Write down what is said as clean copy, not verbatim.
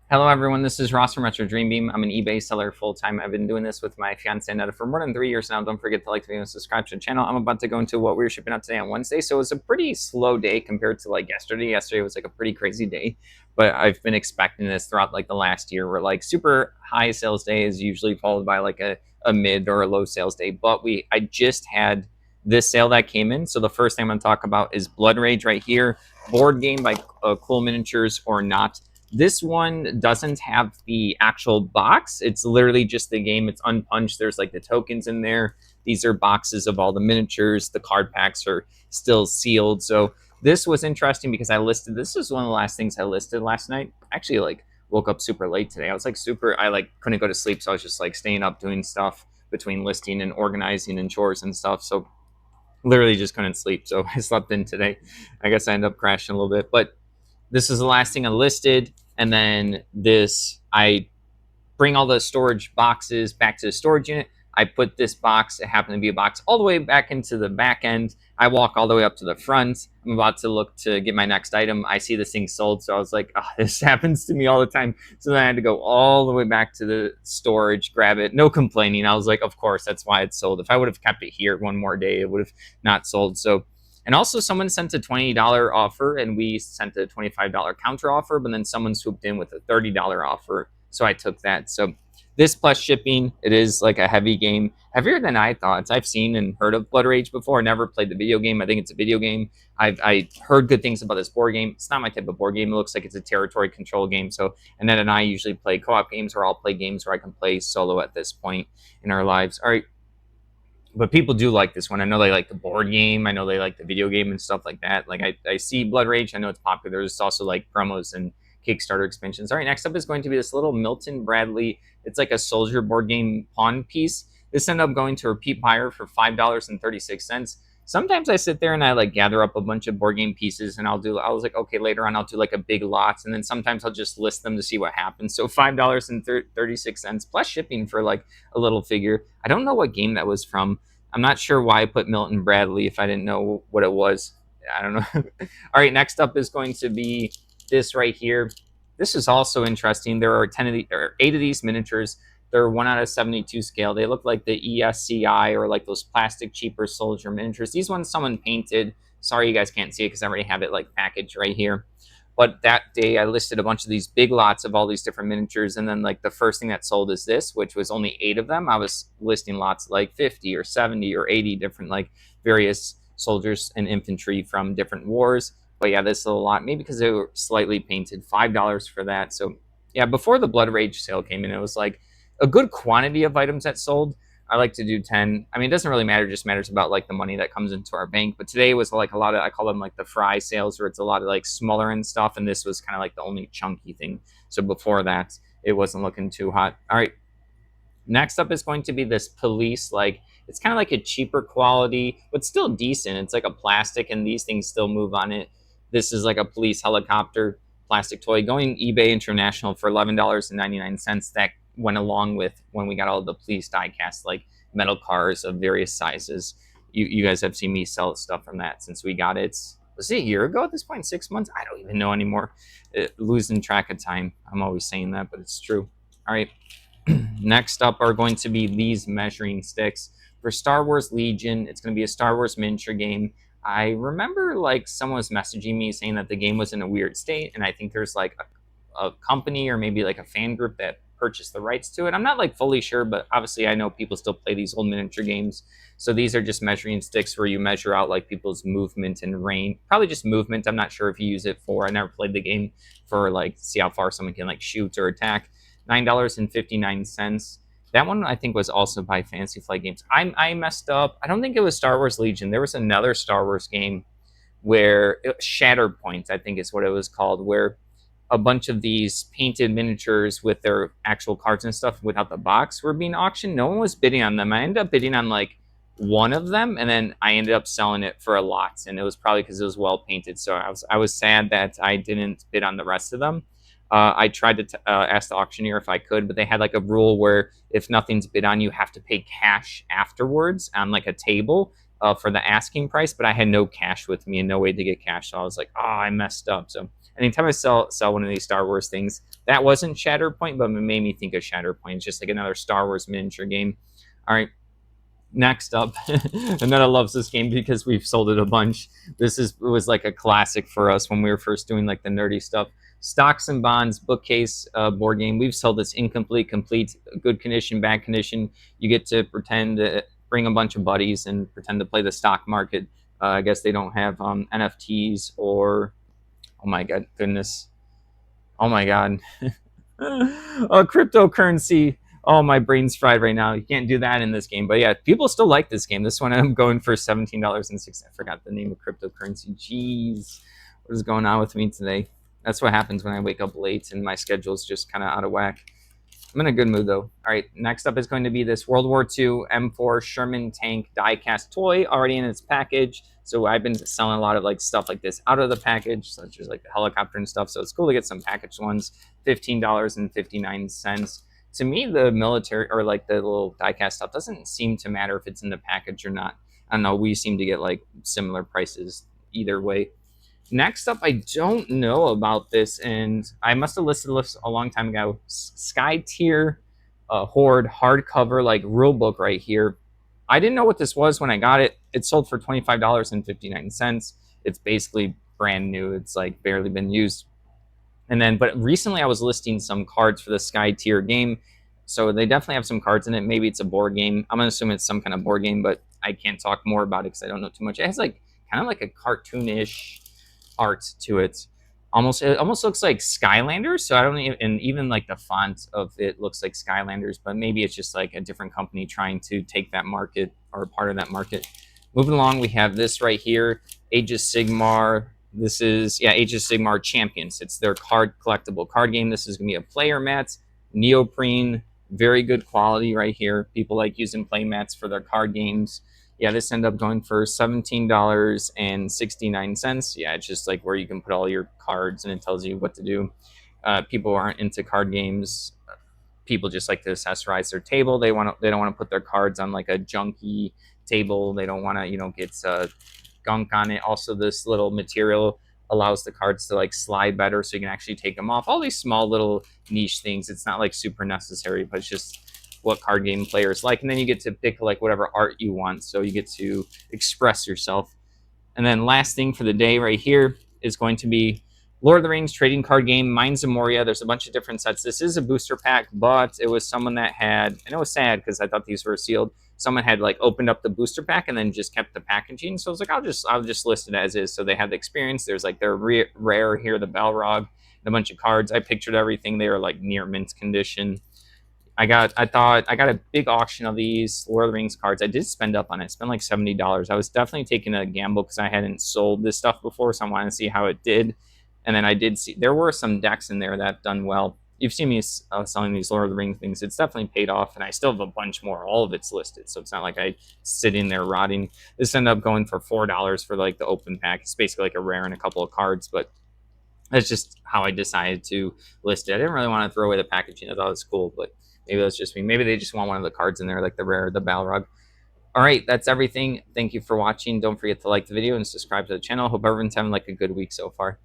Hello, everyone. This is Ross from Retro Dream Beam. I'm an eBay seller full time. I've been doing this with my fiance Netta for more than 3 years now. Don't forget to like the video and subscribe to the channel. I'm about to go into what we were shipping out today on Wednesday. So it's a pretty slow day compared to like yesterday. Yesterday was like a pretty crazy day, but I've been expecting this throughout like the last year where like super high sales day is usually followed by like a mid or a low sales day. But I just had this sale that came in. So the first thing I'm going to talk about is Blood Rage right here. Board game by Cool Miniatures or not. This one doesn't have the actual box. It's literally just the game. It's unpunched. There's like the tokens in there. These are boxes of all the miniatures. The card packs are still sealed. So this was interesting because this was one of the last things I listed last night. Actually, like woke up super late today. I was like I like couldn't go to sleep. So I was just like staying up doing stuff between listing and organizing and chores and stuff. So literally just couldn't sleep. So I slept in today. I guess I ended up crashing a little bit, but this is the last thing I listed. And then I bring all the storage boxes back to the storage unit. I put this box, it happened to be a box, all the way back into the back end. I walk all the way up to the front. I'm about to look to get my next item. I see this thing sold. So I was like, oh, this happens to me all the time. So then I had to go all the way back to the storage, grab it. No complaining. I was like, of course, that's why it's sold. If I would have kept it here one more day, it would have not sold. So and also, someone sent a $20 offer, and we sent a $25 counter offer. But then someone swooped in with a $30 offer, so I took that. So this plus shipping, it is like a heavy game, heavier than I thought. I've seen and heard of Blood Rage before. Never played the video game. I think it's a video game. I heard good things about this board game. It's not my type of board game. It looks like it's a territory control game. So Annette and I usually play co-op games, or I'll play games where I can play solo at this point in our lives. All right, but people do like this one. I know they like the board game. I know they like the video game and stuff like that. Like I see Blood Rage. I know it's popular. There's also like promos and Kickstarter expansions. All right, next up is going to be this little Milton Bradley. It's like a soldier board game pawn piece. This ended up going to a repeat buyer for $5.36. Sometimes I sit there and I like gather up a bunch of board game pieces and I was like, okay, later on I'll do like a big lot. And then sometimes I'll just list them to see what happens. So $5.36 plus shipping for like a little figure. I don't know what game that was from. I'm not sure why I put Milton Bradley if I didn't know what it was. I don't know. All right, next up is going to be this right here. This is also interesting. There are 10 of the or 8 of these miniatures. They're 1 out of 72 scale. They look like the ESCI or like those plastic cheaper soldier miniatures. These ones someone painted. Sorry you guys can't see it because I already have it like packaged right here. But that day I listed a bunch of these big lots of all these different miniatures. And then like the first thing that sold is this, which was only 8 of them. I was listing lots like 50 or 70 or 80 different like various soldiers and infantry from different wars. But yeah, this is a lot, maybe because they were slightly painted, $5 for that. So yeah, before the Blood Rage sale came in, it was like a good quantity of items that sold. I like to do 10. I mean, it doesn't really matter, it just matters about like the money that comes into our bank. But today was like a lot of, I call them like the fry sales, where it's a lot of like smaller and stuff. And this was kind of like the only chunky thing. So before that, it wasn't looking too hot. All right. Next up is going to be this police. Like, it's kind of like a cheaper quality, but still decent. It's like a plastic, and these things still move on it. This is like a police helicopter plastic toy going eBay International for $11.99. That went along with when we got all the police diecast, like metal cars of various sizes. You guys have seen me sell stuff from that since we got it. Was it a year ago at this point? 6 months? I don't even know anymore. Losing track of time. I'm always saying that, but it's true. All right. Next up are going to be these measuring sticks for Star Wars Legion. It's going to be a Star Wars miniature game. I remember like someone was messaging me saying that the game was in a weird state, and I think there's like a company or maybe like a fan group that purchased the rights to it. I'm not like fully sure, but obviously I know people still play these old miniature games. So these are just measuring sticks where you measure out like people's movement and range. Probably just movement. I'm not sure if you use it for. I never played the game for like see how far someone can like shoot or attack. $9.59. That one I think was also by Fantasy Flight Games. I messed up. I don't think it was Star Wars Legion. There was another Star Wars game where Shatterpoint, I think is what it was called, where a bunch of these painted miniatures with their actual cards and stuff without the box were being auctioned. No one was bidding on them. I ended up bidding on like one of them, and then I ended up selling it for a lot. And it was probably because it was well painted. So I was sad that I didn't bid on the rest of them. I tried to ask the auctioneer if I could, but they had like a rule where if nothing's bid on, you have to pay cash afterwards on like a table for the asking price. But I had no cash with me and no way to get cash, so I was like, oh, I messed up. So Anytime I sell one of these Star Wars things, that wasn't Shatterpoint, but it made me think of Shatterpoint. It's just like another Star Wars miniature game. All right, next up, Anetta loves this game because we've sold it a bunch. Was like a classic for us when we were first doing like the nerdy stuff. Stocks and Bonds bookcase board game. We've sold this incomplete, complete, good condition, bad condition. You get to pretend bring a bunch of buddies and pretend to play the stock market. I guess they don't have NFTs or oh my god, goodness, oh my god, a cryptocurrency. Oh, my brain's fried right now. You can't do that in this game. But yeah, people still like this game. This one I'm going for $17.06. I forgot the name of cryptocurrency. Jeez, what is going on with me today? That's what happens when I wake up late and my schedule's just kind of out of whack. I'm in a good mood though. All right, next up is going to be this World War II M4 Sherman tank die-cast toy already in its package. So I've been selling a lot of like stuff like this out of the package, such as like the helicopter and stuff. So it's cool to get some packaged ones. $15.59. To me, the military or like the little die-cast stuff doesn't seem to matter if it's in the package or not. I don't know. We seem to get like similar prices either way. Next up, I don't know about this, and I must have listed this a long time ago. Sky Tier Horde hardcover like rule book right here. I didn't know what this was when I got it. It sold for $25.59. It's basically brand new. It's like barely been used. And then, but recently I was listing some cards for the Sky Tier game. So they definitely have some cards in it. Maybe it's a board game. I'm gonna assume it's some kind of board game, but I can't talk more about it because I don't know too much. It has like kind of like a cartoonish art to it. It almost looks like Skylanders. So I don't even, and even like the font of it looks like Skylanders, but maybe it's just like a different company trying to take that market or a part of that market. Moving along, we have this right here, Age of Sigmar. This is, yeah, Age of Sigmar Champions. It's their collectible card game. This is going to be a player mat, neoprene, very good quality right here. People like using play mats for their card games. Yeah, this ended up going for $17.69. Yeah, it's just like where you can put all your cards and it tells you what to do. People who aren't into card games, people just like to accessorize their table. They don't want to put their cards on like a junky table. They don't want to get gunk on it. Also, this little material allows the cards to like slide better, so you can actually take them off. All these small little niche things. It's not like super necessary, but it's just what card game players like. And then you get to pick like whatever art you want, so you get to express yourself. And then last thing for the day right here is going to be Lord of the Rings trading card game, Mines of Moria. There's a bunch of different sets. This is a booster pack, but it was someone that had, and it was sad because I thought these were sealed. Someone had like opened up the booster pack and then just kept the packaging. So I was like, I'll just list it as is. So they have the experience. There's like their rare here, the Balrog, and a bunch of cards. I pictured everything. They were like near mint condition. I got a big auction of these Lord of the Rings cards. I did spend up on it. I spent like $70. I was definitely taking a gamble because I hadn't sold this stuff before, so I wanted to see how it did. And then I did see there were some decks in there that done well. You've seen me selling these Lord of the Rings things. It's definitely paid off, and I still have a bunch more. All of it's listed, so it's not like I sit in there rotting. This ended up going for $4 for like the open pack. It's basically like a rare and a couple of cards, but that's just how I decided to list it. I didn't really want to throw away the packaging. I thought it was cool, but maybe that's just me. Maybe they just want one of the cards in there, like the rare, the Balrog. All right, that's everything. Thank you for watching. Don't forget to like the video and subscribe to the channel. Hope everyone's having like a good week so far.